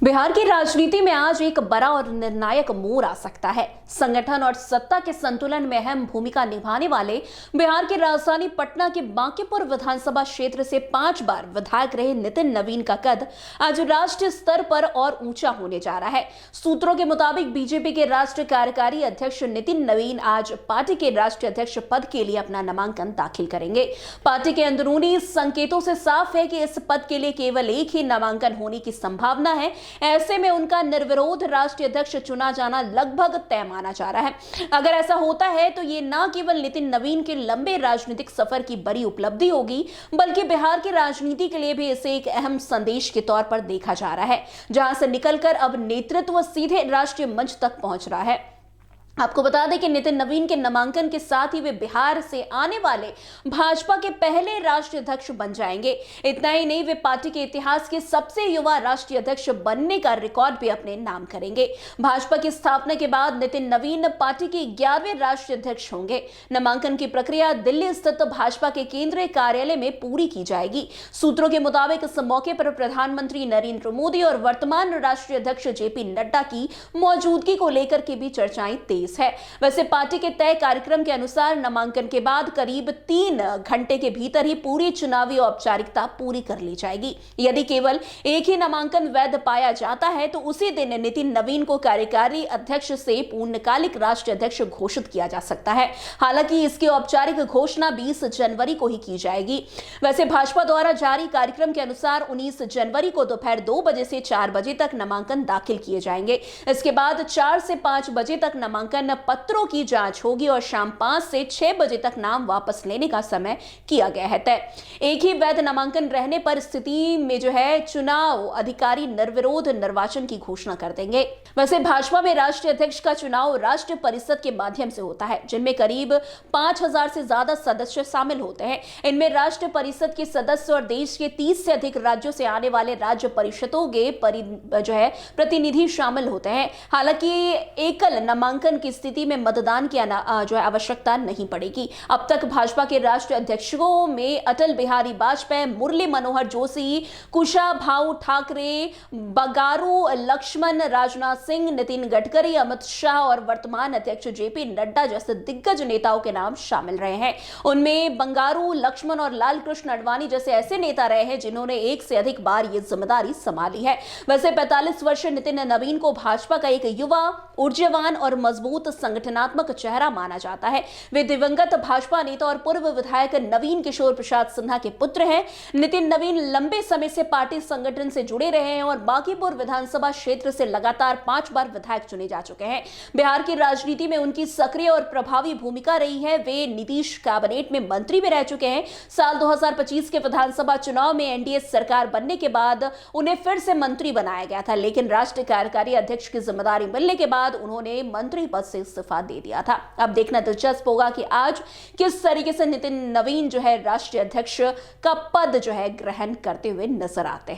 बिहार की राजनीति में आज एक बड़ा और निर्णायक मोड़ आ सकता है। संगठन और सत्ता के संतुलन में अहम भूमिका निभाने वाले बिहार की राजधानी पटना के बांकीपुर विधानसभा क्षेत्र से 5 बार विधायक रहे नितिन नवीन का कद आज राष्ट्रीय स्तर पर और ऊंचा होने जा रहा है। सूत्रों के मुताबिक बीजेपी के राष्ट्रीय कार्यकारी अध्यक्ष नितिन नवीन आज पार्टी के राष्ट्रीय अध्यक्ष पद के लिए अपना नामांकन दाखिल करेंगे। पार्टी के अंदरूनी संकेतों से साफ है कि इस पद के लिए केवल एक ही नामांकन होने की संभावना है। ऐसे में उनका निर्विरोध राष्ट्रीय अध्यक्ष चुना जाना लगभग तय माना जा रहा है। अगर ऐसा होता है तो ये न केवल नितिन नवीन के लंबे राजनीतिक सफर की बड़ी उपलब्धि होगी, बल्कि बिहार की राजनीति के लिए भी इसे एक अहम संदेश के तौर पर देखा जा रहा है, जहां से निकलकर अब नेतृत्व सीधे राष्ट्रीय मंच तक पहुंच रहा है। आपको बता दें कि नितिन नवीन के नामांकन के साथ ही वे बिहार से आने वाले भाजपा के पहले राष्ट्रीय अध्यक्ष बन जाएंगे। इतना ही नहीं, वे पार्टी के इतिहास के सबसे युवा राष्ट्रीय अध्यक्ष बनने का रिकॉर्ड भी अपने नाम करेंगे। भाजपा की स्थापना के बाद नितिन नवीन पार्टी के 11वें राष्ट्रीय अध्यक्ष होंगे। नामांकन की प्रक्रिया दिल्ली स्थित भाजपा के केंद्रीय कार्यालय में पूरी की जाएगी। सूत्रों के मुताबिक इस मौके पर प्रधानमंत्री नरेंद्र मोदी और वर्तमान राष्ट्रीय अध्यक्ष जेपी नड्डा की मौजूदगी को लेकर के भी चर्चाएं तेज है। वैसे पार्टी के तय कार्यक्रम के अनुसार नामांकन के बाद करीब 3 घंटे के भीतर ही पूरी चुनावी औपचारिकता पूरी कर ली जाएगी। यदि केवल एक ही नामांकन वैध पाया जाता है तो उसी दिन नितिन नवीन को कार्यकारी अध्यक्ष से पूर्णकालिक राष्ट्रीय अध्यक्ष घोषित किया जा सकता है। हालांकि इसकी औपचारिक घोषणा 20 जनवरी को ही की जाएगी। वैसे भाजपा द्वारा जारी कार्यक्रम के अनुसार 19 जनवरी को दोपहर 2 बजे से 4 बजे तक नामांकन दाखिल किए जाएंगे। इसके बाद 4 से 5 बजे तक नामांकन पत्रों की जांच होगी और शाम 5 से 6 बजे तक नाम वापस लेने का समय किया गया है तय। एक ही वैध नामांकन रहने पर स्थिति में चुनाव अधिकारी निर्विरोध निर्वाचन की घोषणा कर देंगे। वैसे भाजपा में राष्ट्रीय अध्यक्ष का चुनाव राष्ट्रीय परिषद के माध्यम से होता है, जिनमें करीब 5000 से ज्यादा सदस्य शामिल होते हैं। इनमें राष्ट्रीय परिषद के सदस्य और देश के 30 से अधिक राज्यों से आने वाले राज्य परिषदों के प्रतिनिधि शामिल होते हैं। हालांकि एकल नामांकन की स्थिति में मतदान की आवश्यकता नहीं पड़ेगी। अब तक भाजपा के राष्ट्रीय अध्यक्षों में अटल बिहारी वाजपेयी, मुरली मनोहर जोशी, कुशाभाऊ ठाकरे, बंगारू लक्ष्मण, राजनाथ सिंह, नितिन गडकरी, अमित शाह और वर्तमान अध्यक्ष जेपी नड्डा जैसे दिग्गज नेताओं के नाम शामिल रहे हैं। उनमें बंगारू लक्ष्मण और लाल कृष्ण आडवाणी जैसे ऐसे नेता रहे हैं जिन्होंने एक से अधिक बार ये जिम्मेदारी संभाली है। वैसे 45 वर्षीय नितिन नवीन को भाजपा का एक युवा, ऊर्जावान और मजबूत संगठनात्मक चेहरा माना जाता है। वे दिवंगत भाजपा नेता और पूर्व विधायक नवीन किशोर प्रसाद सिन्हा के पुत्र हैं। नितिन नवीन लंबे समय से पार्टी संगठन से जुड़े रहे हैं और बांकीपुर विधानसभा क्षेत्र से लगातार 5 बार विधायक चुने जा चुके हैं। बिहार की राजनीति में उनकी सक्रिय और प्रभावी भूमिका रही है। वे नीतीश कैबिनेट में मंत्री भी रह चुके हैं। साल 2025 के विधानसभा चुनाव में एनडीए सरकार बनने के बाद उन्हें फिर से मंत्री बनाया गया था, लेकिन राष्ट्रीय कार्यकारी अध्यक्ष की जिम्मेदारी मिलने के बाद उन्होंने मंत्री पद से इस्तीफा दे दिया था। अब देखना दिलचस्प होगा कि आज किस तरीके से नितिन नवीन राष्ट्रीय अध्यक्ष का पद ग्रहण करते हुए नजर आते हैं।